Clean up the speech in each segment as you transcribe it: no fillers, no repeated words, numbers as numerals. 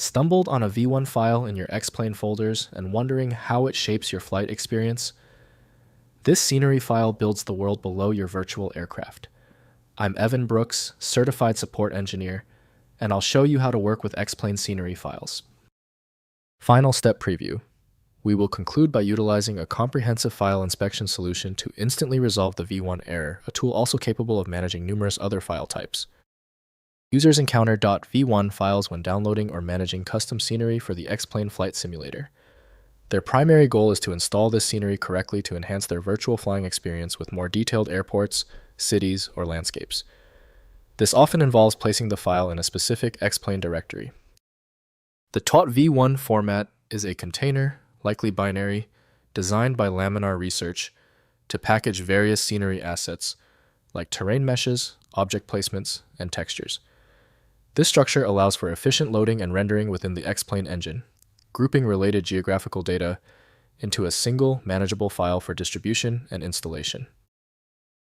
Stumbled on a V1 file in your X-Plane folders and wondering how it shapes your flight experience? This scenery file builds the world below your virtual aircraft. I'm Evan Brooks, Certified Support Engineer, and I'll show you how to work with X-Plane scenery files. Final step preview. We will conclude by utilizing a comprehensive file inspection solution to instantly resolve the V1 error, a tool also capable of managing numerous other file types. Users encounter .v1 files when downloading or managing custom scenery for the X-Plane flight simulator. Their primary goal is to install this scenery correctly to enhance their virtual flying experience with more detailed airports, cities, or landscapes. This often involves placing the file in a specific X-Plane directory. The .v1 format is a container, likely binary, designed by Laminar Research to package various scenery assets like terrain meshes, object placements, and textures. This structure allows for efficient loading and rendering within the X-Plane engine, grouping related geographical data into a single, manageable file for distribution and installation.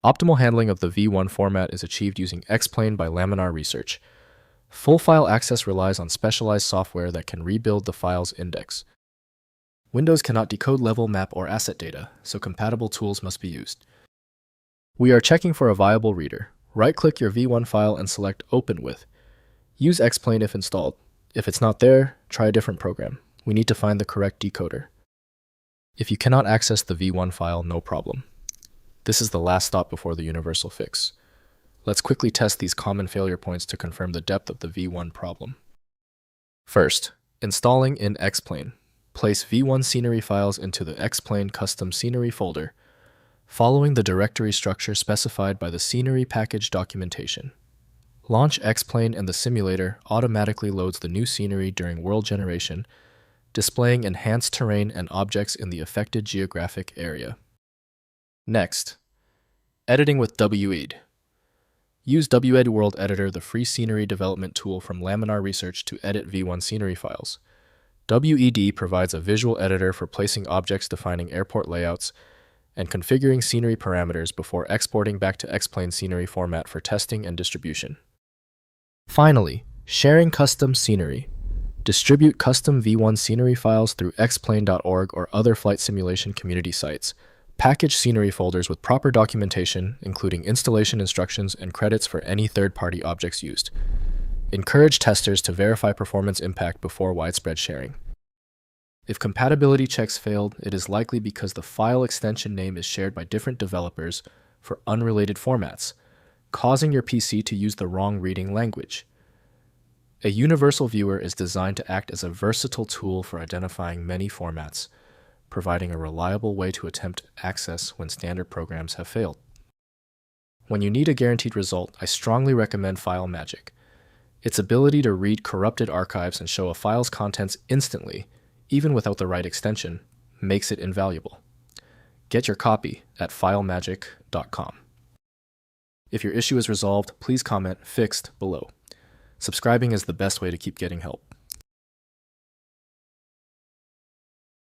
Optimal handling of the V1 format is achieved using X-Plane by Laminar Research. Full file access relies on specialized software that can rebuild the file's index. Windows cannot decode level, map, or asset data, so compatible tools must be used. We are checking for a viable reader. Right-click your V1 file and select Open With. Use X-Plane if installed. If it's not there, try a different program. We need to find the correct decoder. If you cannot access the V1 file, no problem. This is the last stop before the universal fix. Let's quickly test these common failure points to confirm the depth of the V1 problem. First, installing in X-Plane. Place V1 scenery files into the X-Plane custom scenery folder, following the directory structure specified by the scenery package documentation. Launch X-Plane and the simulator automatically loads the new scenery during world generation, displaying enhanced terrain and objects in the affected geographic area. Next, editing with WED. Use WED World Editor, the free scenery development tool from Laminar Research, to edit V1 scenery files. WED provides a visual editor for placing objects, defining airport layouts, and configuring scenery parameters before exporting back to X-Plane scenery format for testing and distribution. Finally, sharing custom scenery. Distribute custom V1 scenery files through xplane.org or other flight simulation community sites. Package scenery folders with proper documentation, including installation instructions and credits for any third-party objects used. Encourage testers to verify performance impact before widespread sharing. If compatibility checks failed, it is likely because the file extension name is shared by different developers for unrelated formats, causing your PC to use the wrong reading language. A universal viewer is designed to act as a versatile tool for identifying many formats, providing a reliable way to attempt access when standard programs have failed. When you need a guaranteed result, I strongly recommend FileMagic. Its ability to read corrupted archives and show a file's contents instantly, even without the right extension, makes it invaluable. Get your copy at filemagic.com. If your issue is resolved, please comment "Fixed" below. Subscribing is the best way to keep getting help.